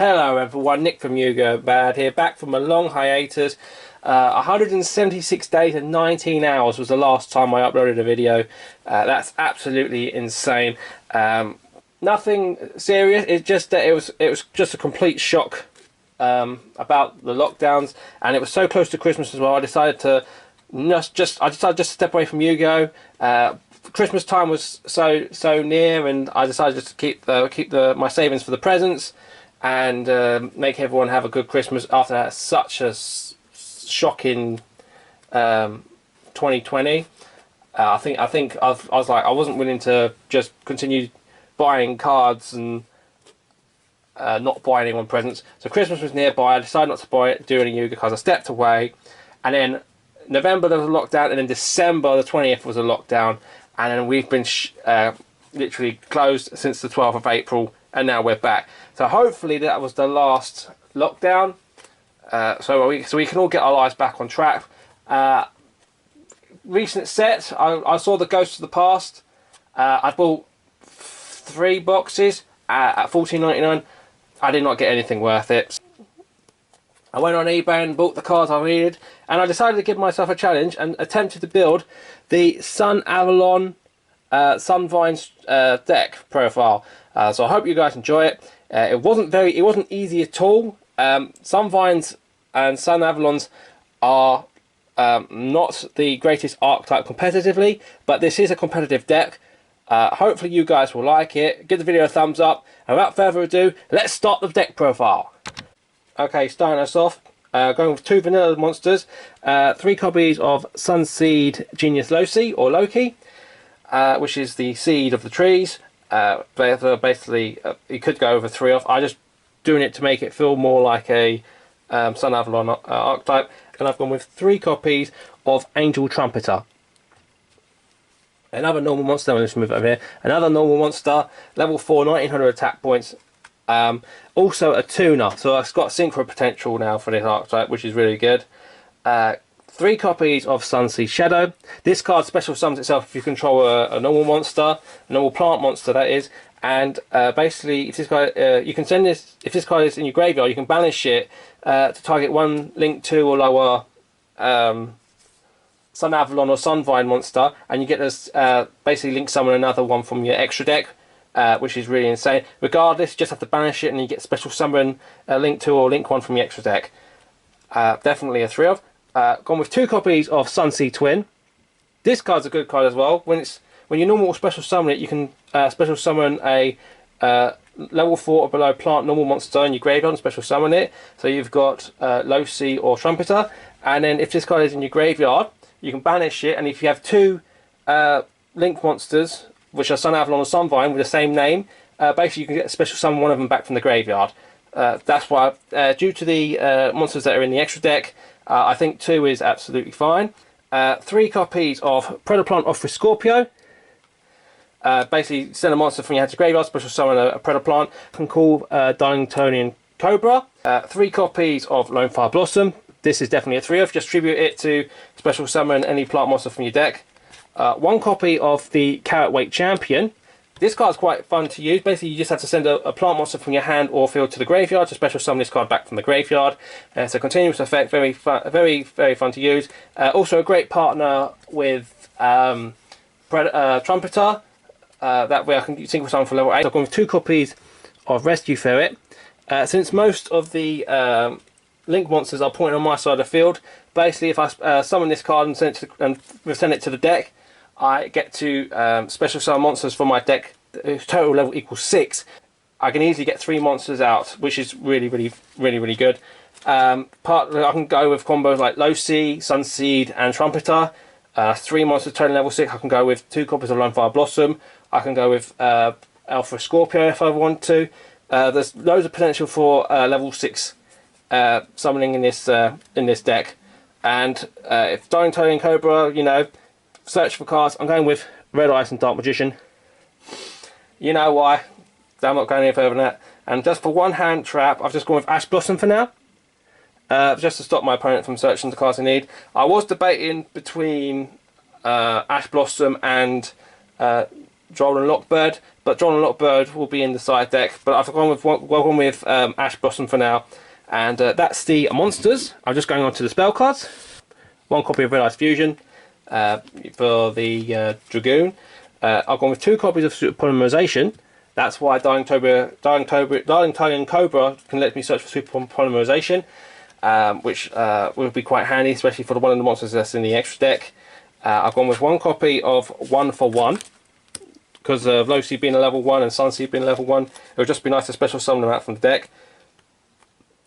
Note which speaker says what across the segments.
Speaker 1: Hello everyone, Nick from Yugiohmad here, back from a long hiatus. 176 days and 19 hours was the last time I uploaded a video. That's absolutely insane. Nothing serious, it's just that it was just a complete shock about the lockdowns, and it was so close to Christmas as well. I decided to just step away from Yu-Gi-Oh! Christmas time was so near, and I decided just to keep my savings for the presents and make everyone have a good Christmas after such a shocking 2020. I was like, I wasn't willing to just continue buying cards and not buy anyone presents. So Christmas was nearby. I decided not to do any Yu-Gi cards. I stepped away, and then November there was a lockdown, and then December the 20th was a lockdown, and then we've been literally closed since the 12th of April, and now we're back. So hopefully that was the last lockdown, so we can all get our lives back on track. Recent set, I saw the Ghosts of the Past. I bought 3 boxes at $14.99. I did not get anything worth it. I went on eBay and bought the cards I needed, and I decided to give myself a challenge and attempted to build the Sunavalon Sunvine deck profile. So I hope you guys enjoy it. It wasn't easy at all. Sunvines and Sunavalons are not the greatest archetype competitively, but this is a competitive deck. Hopefully you guys will like it. Give the video a thumbs up, and without further ado, let's start the deck profile. Okay, starting us off, going with 2 vanilla monsters, 3 copies of Sunseed Genius Loki, which is the seed of the trees. Basically, you could go over 3 off. I'm just doing it to make it feel more like a Sunavalon archetype. And I've gone with 3 copies of Angel Trumpeter. Another normal monster. Let's move over here. Another normal monster, level 4, 1900 attack points. Also a tuner, so it's got synchro potential now for this archetype, which is really good. 3 copies of Sunseed Shadow. This card special summons itself if you control a normal monster, a normal plant monster that is, and basically if this guy, you can send this, if this card is in your graveyard, you can banish it to target 1 link 2 or lower Sunavalon or Sunvine monster, and you get this basically link summon another one from your extra deck, which is really insane. Regardless, you just have to banish it and you get special summon link 2 or link 1 from your extra deck. Definitely a 3 of. Gone with 2 copies of Sunseed Twin. This card's a good card as well. When you normal special summon it, you can special summon a level 4 or below plant normal monster in your graveyard and special summon it. So you've got Loci or Trumpeter, and then if this card is in your graveyard, you can banish it, and if you have 2 link monsters, which are Sunavalon or Sunvine with the same name, basically you can get special summon one of them back from the graveyard. That's why, due to the monsters that are in the extra deck, I think 2 is absolutely fine. 3 copies of Predaplant off with Scorpio. Basically send a monster from your hand to graveyard, special summon a Predaplant. You can call Darlingtonian Cobra. 3 copies of Lonefire Blossom. This is definitely a 3 of. Just tribute it to special summon any plant monster from your deck. 1 copy of the Carrot Weight Champion. This card is quite fun to use. Basically, you just have to send a plant monster from your hand or field to the graveyard to special summon this card back from the graveyard. It's a continuous effect, very fun, very fun to use. Also a great partner with Trumpeter. That way I can single summon for level 8. I've gone with 2 copies of Rescue Ferret. Since most of the link monsters are pointing on my side of the field, basically if I summon this card and send it to the deck, I get to special summon monsters from my deck whose total level equals 6. I can easily get 3 monsters out, which is really good. I can go with combos like Loci, Sunseed and Trumpeter. 3 monsters total level 6. I can go with 2 copies of Lonefire Blossom. I can go with Alpha Scorpio if I want to. There's loads of potential for level 6 summoning in this deck. And if Darlingtonian Cobra, you know, search for cards, I'm going with Red Ice and Dark Magician. You know why. I'm not going any further than that. And just for 1 hand trap, I've just gone with Ash Blossom for now. Just to stop my opponent from searching the cards I need. I was debating between Ash Blossom and Droll and Lockbird, but Droll and Lockbird will be in the side deck. But I've gone with Ash Blossom for now, and that's the monsters. I'm just going on to the spell cards. One copy of Red Eyes Fusion for the Dragoon. I've gone with 2 copies of Super Polymerization. That's why Darling Tiger Cobra can let me search for Super Polymerization, which will be quite handy, especially for one of the monsters that's in the extra deck. I've gone with 1 copy of 1 for 1, because of Losi being a level 1 and Sunseed being a level 1. It would just be nice to special summon them out from the deck.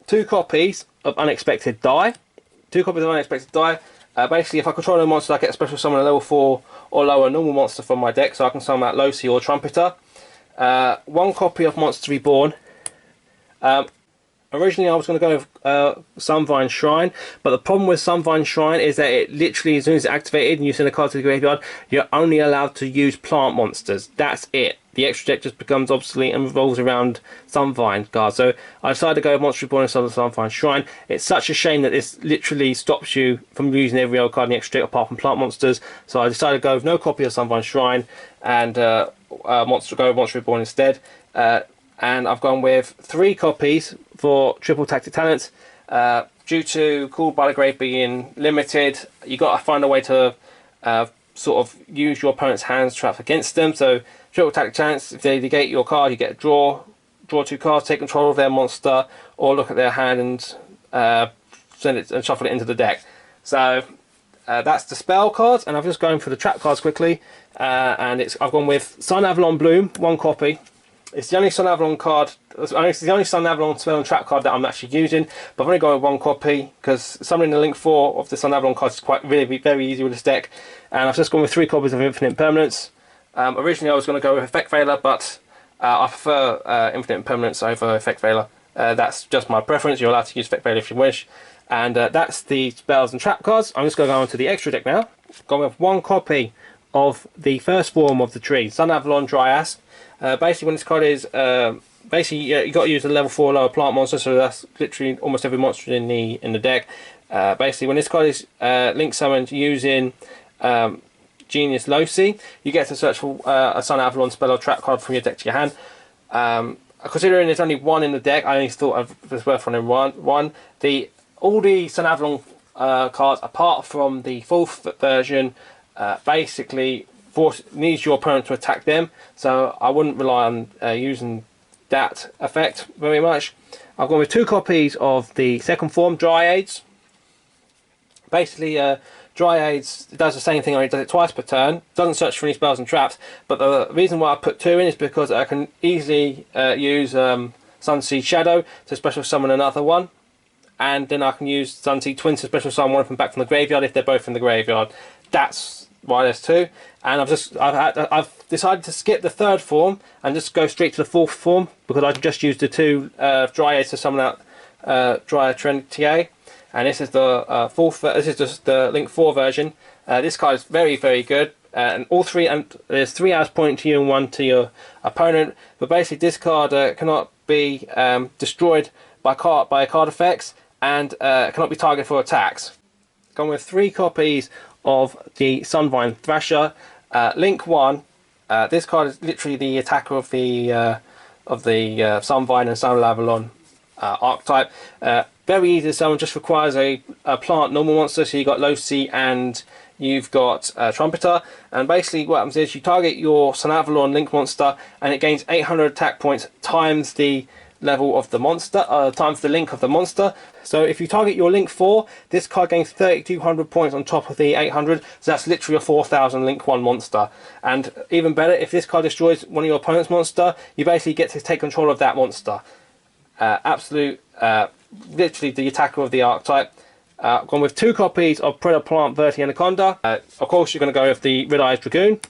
Speaker 1: 2 copies of Unexpected Die. 2 copies of Unexpected Die. Basically, if I control a monster, I get a special summon a level 4 or lower normal monster from my deck, so I can summon out Losi or Trumpeter. 1 copy of Monster Reborn. Originally I was going to go with Sunvine Shrine, but the problem with Sunvine Shrine is that it literally, as soon as it's activated and you send a card to the graveyard, you're only allowed to use plant monsters. That's it. The extra deck just becomes obsolete and revolves around Sunvine cards. So I decided to go with Monster Reborn instead of Sunvine Shrine. It's such a shame that this literally stops you from using every other card in the extra deck apart from plant monsters. So I decided to go with no copy of Sunvine Shrine and go with Monster Reborn instead. And I've gone with 3 copies for Triple Tactic Talents. Due to Called by the Grave being limited, you got to find a way to sort of use your opponent's hands trap against them. So Triple Tactic Talents, if they negate your card, you get a draw 2 cards, take control of their monster, or look at their hand and send it and shuffle it into the deck. So that's the spell cards, and I'm just going for the trap cards quickly. And I've gone with Sunavalon Bloom, 1 copy. It's the only Sunavalon card. It's the only Sunavalon spell and trap card that I'm actually using. But I've only gone with 1 copy because summoning the link 4 of the Sunavalon cards is very easy with this deck. And I've just gone with 3 copies of Infinite Permanence. Originally I was going to go with Effect Veiler, but I prefer Infinite Permanence over Effect Veiler. That's just my preference. You're allowed to use Effect Veiler if you wish. And that's the spells and trap cards. I'm just going to go on to the extra deck now. Going with 1 copy of the first form of the tree, Sunavalon Dryas. Basically, when this card is you got to use a level 4 lower plant monster, so that's literally almost every monster in the deck. Basically, when this card is link summoned using Genius Losi, you get to search for a Sunavalon spell or trap card from your deck to your hand. Considering there's only 1 in the deck, I only thought it was worth running one. All the Sunavalon cards, apart from the 4th version, basically needs your opponent to attack them, so I wouldn't rely on using that effect very much. I've gone with 2 copies of the second form, Dryades. Basically, Dryades does the same thing, only it does it twice per turn. Doesn't search for any spells and traps, but the reason why I put 2 in is because I can easily use Sunseed Shadow to special summon another one, and then I can use Sunseed Twin to special summon one of them back from the graveyard if they're both in the graveyard. That's why there's 2, and I've decided to skip the 3rd form and just go straight to the 4th form because I can just use the 2 Dryads to summon out Dryad Trinity. And this is the this is just the Link 4 version. This card is very good, and all 3, and there's 3 arrows pointing to you and 1 to your opponent. But basically, this card cannot be destroyed by card effects, and cannot be targeted for attacks. Gone with 3 copies of the Sunvine Thrasher. Link 1. This card is literally the attacker of the Sunvine and Sunavalon archetype. Very easy to summon, just requires a plant normal monster. So you've got Losi and you've got Trumpeter. And basically what happens is you target your Sunavalon Link monster and it gains 800 attack points times the level of the monster, times the link of the monster. So if you target your Link 4, this card gains 3200 points on top of the 800, so that's literally a 4000 Link 1 monster. And even better, if this card destroys one of your opponent's monster, you basically get to take control of that monster. Literally the attacker of the archetype. Gone with 2 copies of Predator Plant Verti Anaconda. Of course you're going to go with the Red Eyes Dragoon.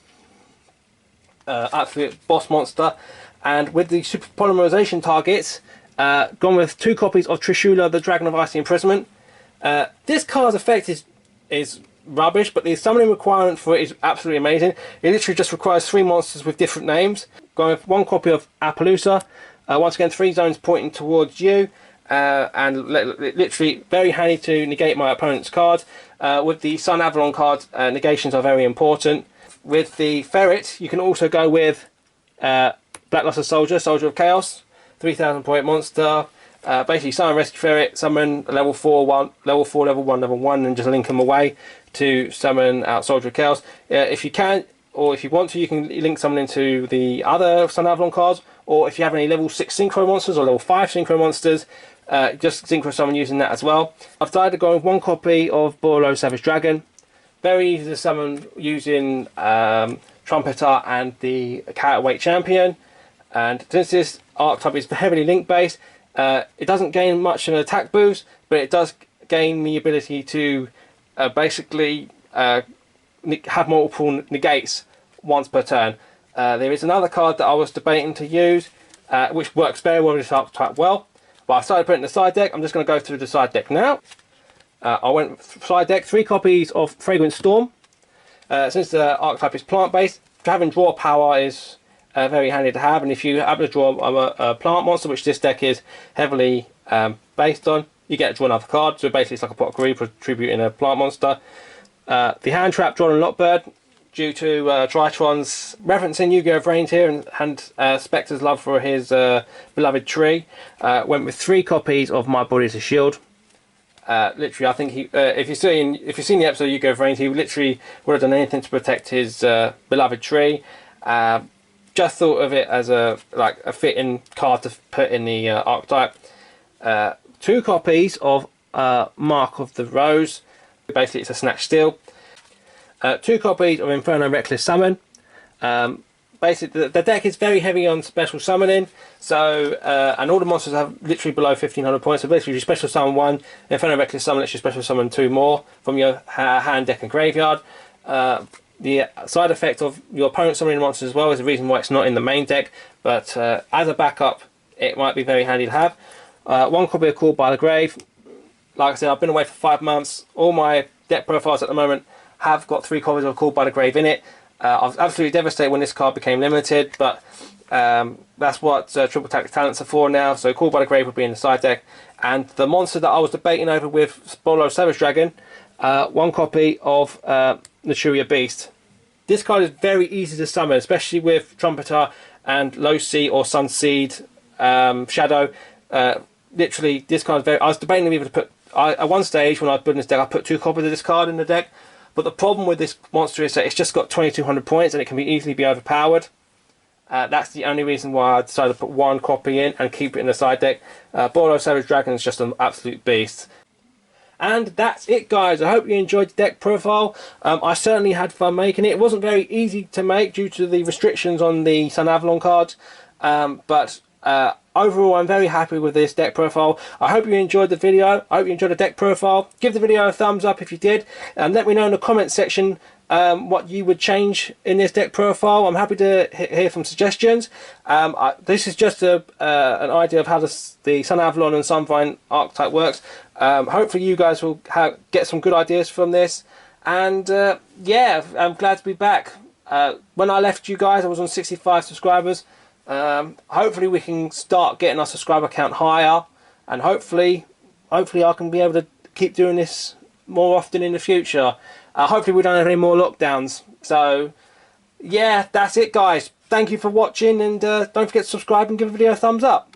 Speaker 1: Absolute boss monster. And with the Super Polymerization targets, gone with 2 copies of Trishula, the Dragon of Icy Imprisonment. This card's effect is rubbish, but the summoning requirement for it is absolutely amazing. It literally just requires 3 monsters with different names. Going with 1 copy of Appaloosa. Once again, 3 zones pointing towards you. And literally very handy to negate my opponent's card. With the Sunavalon card, negations are very important. with the ferret, you can also go with Blackluster Soldier, Soldier of Chaos, 3,000 point monster. Basically summon Rescue Ferret, summon level 4, level 4, level 1, level 1, and just link them away to summon out Soldier of Chaos. If you can, or if you want to, you can link someone into the other Sunavalon cards, or if you have any level 6 Synchro monsters or level 5 Synchro monsters, just Synchro summon using that as well. I've decided to go with 1 copy of Borlo Savage Dragon. Very easy to summon using Trumpeter and the Counterweight Champion. And since this archetype is heavily link based, it doesn't gain much of an attack boost, but it does gain the ability to basically have multiple negates once per turn. There is another card that I was debating to use, which works very well with this archetype well, but I started putting it in the side deck. I'm just going to go through the side deck now. I went side deck, 3 copies of Fragrant Storm. Since the archetype is plant based, having draw power is very handy to have, and if you happen to draw a plant monster, which this deck is heavily based on, you get to draw another card. So basically it's like a pot of greed for tributing a plant monster. The hand trap drawn on Lockbird, due to Tritron's referencing Yu-Gi-Oh! Brains here and Spectre's love for his beloved tree, went with 3 copies of My Body's a Shield. Literally, I think he, if you've seen the episode of Yu-Gi-Oh! Brains, he literally would have done anything to protect his beloved tree. Just thought of it as a fitting card to put in the archetype. 2 copies of Mark of the Rose. Basically, it's a Snatch Steal. 2 copies of Inferno Reckless Summon. Basically, the deck is very heavy on special summoning, so and all the monsters have literally below 1,500 points. So basically, if you special summon 1, Inferno Reckless Summon lets you special summon 2 more from your hand, deck, and graveyard. The side effect of your opponent summoning monsters as well is the reason why it's not in the main deck, but as a backup, it might be very handy to have. 1 copy of Called by the Grave. Like I said, I've been away for 5 months. All my deck profiles at the moment have got 3 copies of Called by the Grave in it. I was absolutely devastated when this card became limited, but that's what Triple Tactics Talents are for now. So Called by the Grave will be in the side deck. And the monster that I was debating over with Borlo Savage Dragon, 1 copy of Naturia Beast. This card is very easy to summon, especially with Trumpeter and Low Sea or Sunseed Shadow. Literally, this card is very... I was debating whether to put... at one stage, when I was building this deck, I put 2 copies of this card in the deck. But the problem with this monster is that it's just got 2,200 points and it can easily be overpowered. That's the only reason why I decided to put 1 copy in and keep it in the side deck. Borlo Savage Dragon is just an absolute beast. And that's it, guys. I hope you enjoyed the deck profile. I certainly had fun making it. It wasn't very easy to make due to the restrictions on the Sunavalon cards. But overall, I'm very happy with this deck profile. I hope you enjoyed the video. I hope you enjoyed the deck profile. Give the video a thumbs up if you did. And let me know in the comments section what you would change in this deck profile. I'm happy to hear some suggestions. This is just an idea of how the Sunavalon and Sunvine archetype works. Hopefully you guys will get some good ideas from this. And yeah, I'm glad to be back. When I left you guys, I was on 65 subscribers. Hopefully we can start getting our subscriber count higher, and hopefully I can be able to keep doing this more often in the future. Hopefully we don't have any more lockdowns. So yeah, that's it, guys. Thank you for watching, and don't forget to subscribe and give the video a thumbs up.